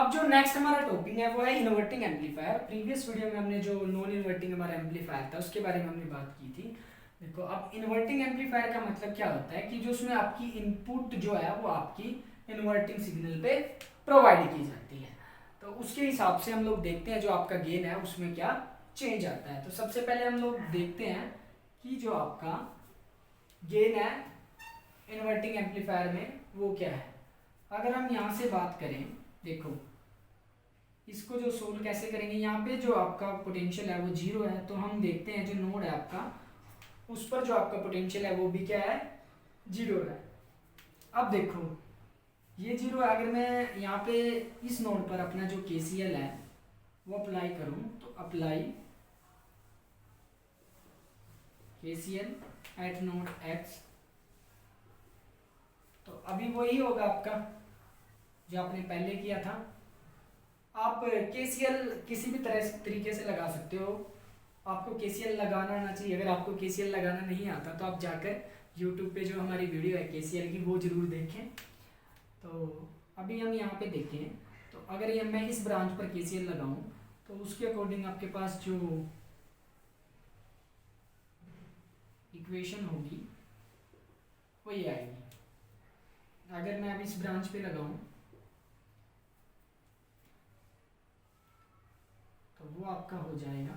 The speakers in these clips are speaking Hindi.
अब जो नेक्स्ट हमारा टॉपिक है वो है इन्वर्टिंग एम्पलीफायर। प्रीवियस वीडियो में हमने जो नॉन इन्वर्टिंग हमारा एम्पलीफायर था उसके बारे में हमने बात की थी। देखो, अब इन्वर्टिंग एम्पलीफायर का मतलब क्या होता है कि जो उसमें आपकी इनपुट जो है वो आपकी इन्वर्टिंग सिग्नल पे प्रोवाइड की जाती है। तो उसके हिसाब से हम लोग देखते हैं जो आपका गेन है उसमें क्या चेंज आता है। तो सबसे पहले हम लोग देखते हैं कि जो आपका गेन है इन्वर्टिंग एम्पलीफायर में वो क्या है। अगर हम यहाँ से बात करें, देखो इसको जो सोल्व कैसे करेंगे, यहाँ पे जो आपका पोटेंशियल है वो जीरो है, तो हम देखते हैं जो नोड है आपका उस पर जो आपका पोटेंशियल है वो भी क्या है, जीरो है। अब देखो ये जीरो है, अगर मैं यहाँ पे इस नोड पर अपना जो केसीएल है वो अप्लाई करूँ तो apply KCL eight node x, तो अभी वही होगा आपका जो आपने पहले किया था। आप केसीएल किसी भी तरीके से लगा सकते हो, आपको केसीएल लगाना आना चाहिए। अगर आपको केसीएल लगाना नहीं आता तो आप जाकर यूट्यूब पे जो हमारी वीडियो है केसीएल की वो जरूर देखें। तो अभी हम यहाँ पे देखें तो अगर ये मैं इस ब्रांच पर केसीएल लगाऊं तो उसके अकॉर्डिंग आपके पास जो इक्वेशन होगी वो ये आएगी। अगर मैं अब इस ब्रांच पे लगाऊं तो वो आपका हो जाएगा,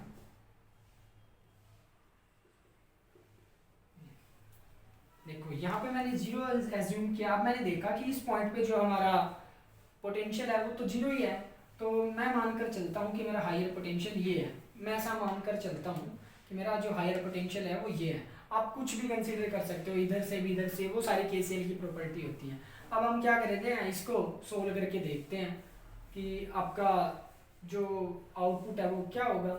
देखो यहाँ पे मैंने जीरो एज्यूम किया। अब मैंने देखा कि इस पॉइंट पे जो हमारा पोटेंशियल है वो तो जीरो ही है, तो मैं मानकर चलता हूँ कि मेरा हायर पोटेंशियल ये है। मैं ऐसा मानकर चलता हूँ कि मेरा जो हायर पोटेंशियल है वो ये है। आप कुछ भी कंसीडर कर सकते हो, इधर से भी इधर से, वो सारी केसीएल की प्रॉपर्टी होती है। अब हम क्या करते हैं, इसको सोल्व करके देखते हैं कि आपका जो आउटपुट है वो क्या होगा।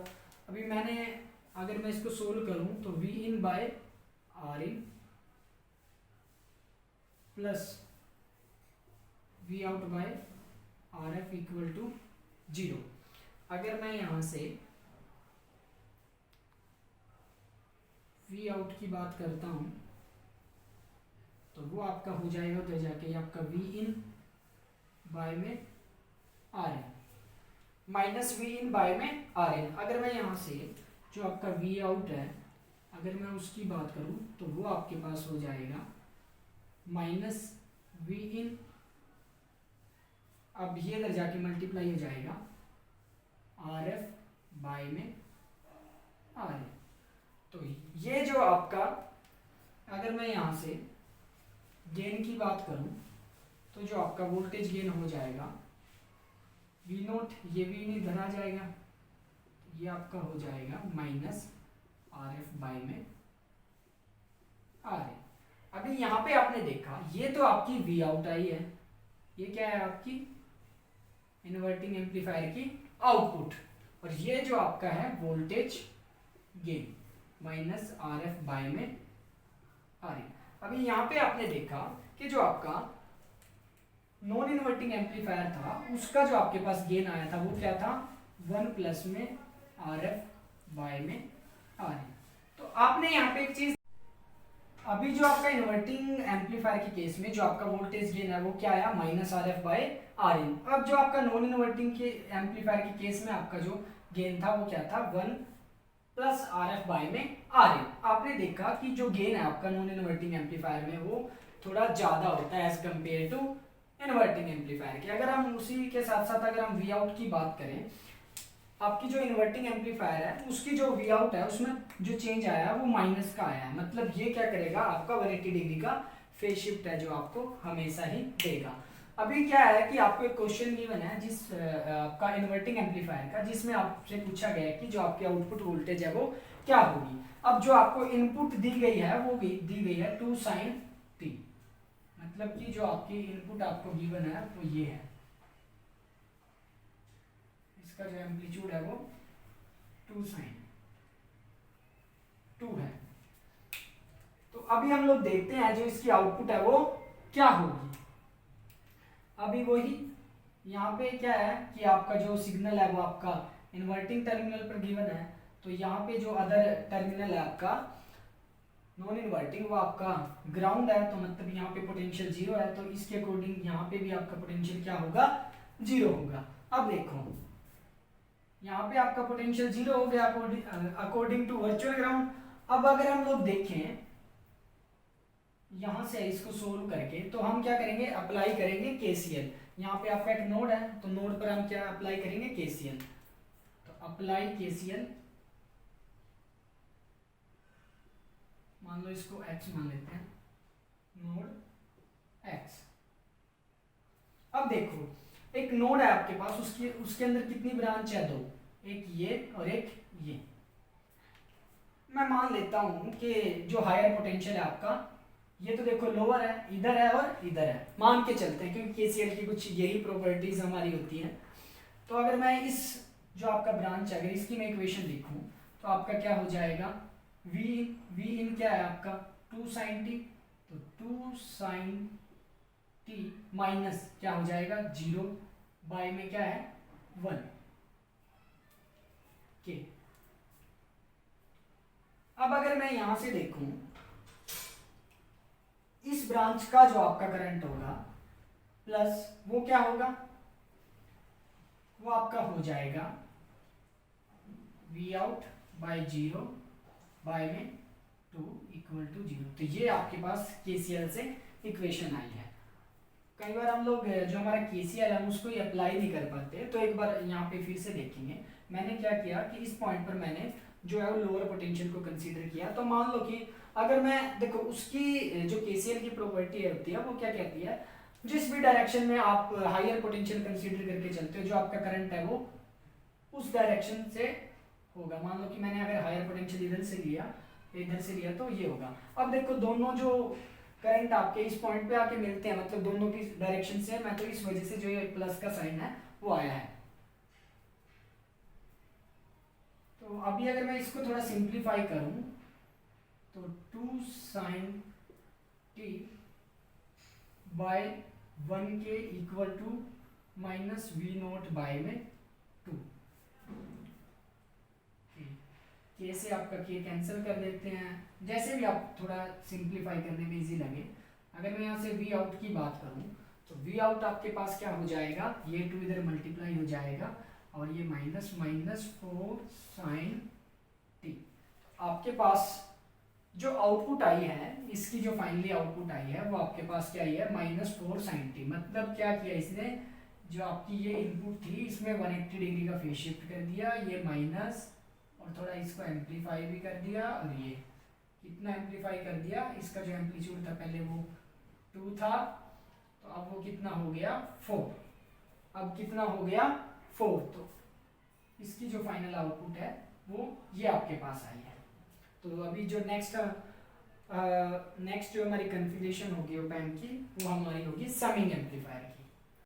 अभी मैंने अगर मैं इसको सोल्व करूँ तो V in by R in plus V out by R F equal to zero. अगर मैं यहाँ से वी आउट की बात करता हूँ तो वो आपका हो जाएगा तो जाके आपका वी इन बाय में R N minus V in by में आर एन। अगर मैं यहाँ से जो आपका वी आउट है अगर मैं उसकी बात करूँ तो वो आपके पास हो जाएगा माइनस वी इन, अब ये इधर जाके मल्टीप्लाई हो जाएगा आर एफ बाय में आर एन। तो ये जो आपका, अगर मैं यहाँ से गेन की बात करूँ तो जो आपका वोल्टेज गेन हो जाएगा वी नोट, ये भी नहीं धरा जाएगा, ये आपका हो जाएगा माइनस आर एफ बाय में आर एन। अभी यहाँ पे आपने देखा ये तो आपकी वी आउट आई है, ये क्या है आपकी इन्वर्टिंग एम्पलीफायर की आउटपुट, और ये जो आपका है voltage gain minus R F by में आर एन। अभी यहाँ पे आपने देखा कि जो आपका नॉन इन्वर्टिंग एम्पलीफायर था उसका जो आपके पास गेन आया था वो क्या था, 1 प्लस में आर एफ बाय में आर एन। तो आपने यहाँ पे एक चीज, अभी जो आपका इन्वर्टिंग एम्पलीफायर के केस में जो आपका वोल्टेज गेन है वो क्या आया, minus R F by R N. अब जो आपका नॉन इन्वर्टिंग के एम्पलीफायर के केस में आपका जो गेन था वो क्या था, 1 प्लस आर एफ बाय में आर एन। आपने देखा कि जो गेन है आपका नॉन इन्वर्टिंग एम्पलीफायर में वो थोड़ा ज़्यादा होता है as compared to inverting amplifier के। अगर हम उसी के साथ साथ अगर हम वी आउट की बात करें, आपकी जो इन्वर्टिंग एम्पलीफायर है उसकी जो वी आउट है उसमें जो चेंज आया है वो माइनस का आया है। मतलब ये क्या करेगा, आपका 180 डिग्री का फेज शिफ्ट है जो आपको हमेशा ही देगा। अभी क्या है कि आपको एक क्वेश्चन गिवन है जिस आपका इन्वर्टिंग एम्पलीफायर का, जिसमें आपसे पूछा गया है कि जो आपकी आउटपुट वोल्टेज है वो क्या होगी। अब जो आपको इनपुट दी गई है वो दी गई है 2 sin t, मतलब कि जो आपकी इनपुट आपको गिवन है वो ये है, इसका जो एम्पलीट्यूड है वो 2 sin 2 है। तो अभी हम लोग देखते हैं जो इसकी आउटपुट है वो क्या होगी। अभी वही यहाँ पे क्या है कि आपका जो सिग्नल है वो आपका इन्वर्टिंग टर्मिनल पर गिवन है, तो यहाँ पे जो अदर टर्मिनल है आपका नॉन इन्वर्टिंग वो आपका ग्राउंड है, तो मतलब यहाँ पे पोटेंशियल जीरो है, तो इसके अकॉर्डिंग यहाँ पे भी आपका पोटेंशियल क्या होगा, जीरो होगा। अब देखो यहाँ पे आपका पोटेंशियल 0 हो गया अकॉर्डिंग टू वर्चुअल ग्राउंड। अब अगर हम लोग देखें यहां से इसको सोल्व करके, तो हम क्या करेंगे, अप्लाई करेंगे केसीएल। यहाँ पे आपका एक नोड है, तो नोड पर हम क्या अप्लाई करेंगे, केसीएल। तो अप्लाई केसीएल, मान लो इसको x मान लेते हैं, नोड x। अब देखो एक नोड है आपके पास, उसके अंदर कितनी ब्रांच है, 2, एक ये और एक ये। मैं मान लेता हूं कि जो हायर पोटेंशियल है आपका, ये तो देखो लोअर है, इधर है और इधर है, मान के चलते हैं क्योंकि केसीएल की कुछ यही प्रॉपर्टीज हमारी होती हैं। तो अगर मैं इस जो आपका ब्रांच है, अगर इसकी मैं इक्वेशन लिखूं तो आपका क्या हो जाएगा, वी इन क्या है आपका 2 sin t, तो 2 sin t माइनस क्या हो जाएगा 0 बाय में क्या है 1 के। अब अगर मैं यहां से देखूं, इस ब्रांच का जो आपका करंट होगा प्लस वो क्या होगा, वो आपका हो जाएगा वी आउट बाय 0 बाय में 2 इक्वल टू 0। तो ये आपके पास केसीएल से इक्वेशन आई है। कई बार हम लोग जो हमारा केसीएल है उसको ही अप्लाई नहीं कर पाते, तो एक बार यहाँ पे फिर से देखेंगे। मैंने क्या किया कि इस पॉइंट पर मैंने जो है वो लोअर पोटेंशियल को कंसीडर किया। तो मान लो कि अगर मैं देखो उसकी जो केसीएल की प्रॉपर्टी होती है वो क्या कहती है, जिस भी डायरेक्शन में आप हायर पोटेंशियल कंसीडर करके चलते हो, जो आपका करंट है वो उस डायरेक्शन से होगा। मान लो कि मैंने अगर हायर पोटेंशियल इधर से लिया तो ये होगा। अब देखो दोनों जो करंट आपके इस पॉइंट पे आके मिलते हैं, मतलब दोनों की डायरेक्शन से मैं, तो इस वजह से जो ये प्लस का साइन है वो आया है। तो अभी अगर मैं इसको थोड़ा सिंप्लीफाई करूं तो 2 sin t बाय 1 के equal to minus V naught by में 2। के से आपका के कैंसिल कर देते हैं, जैसे भी आप थोड़ा सिंप्लीफाई करने में इजी लगे। अगर मैं यहाँ से वी आउट की बात करूँ तो वी आउट आपके पास क्या हो जाएगा, ये 2 इधर मल्टीप्लाई हो जाएगा और ये माइनस 4 sin t। आपके पास जो आउटपुट आई है, इसकी जो फाइनली आउटपुट आई है वो आपके पास क्या आई है, -4 sin t। मतलब क्या किया इसने, जो आपकी ये इनपुट थी इसमें 180 डिग्री का फेज शिफ्ट कर दिया, ये माइनस और थोड़ा इसको एम्पलीफाई भी कर दिया, और ये कितना एम्पलीफाई कर दिया, इसका जो एम्पलीट्यूड था पहले वो 2 था, तो अब वो कितना हो गया 4। अब कितना हो गया 4, तो इसकी जो फाइनल आउटपुट है वो ये आपके पास आई है। तो अभी जो नेक्स्ट जो हमारी कन्फिगरेशन होगी ओप एम्प की, वो हमारी होगी समिंग एम्पलीफायर की।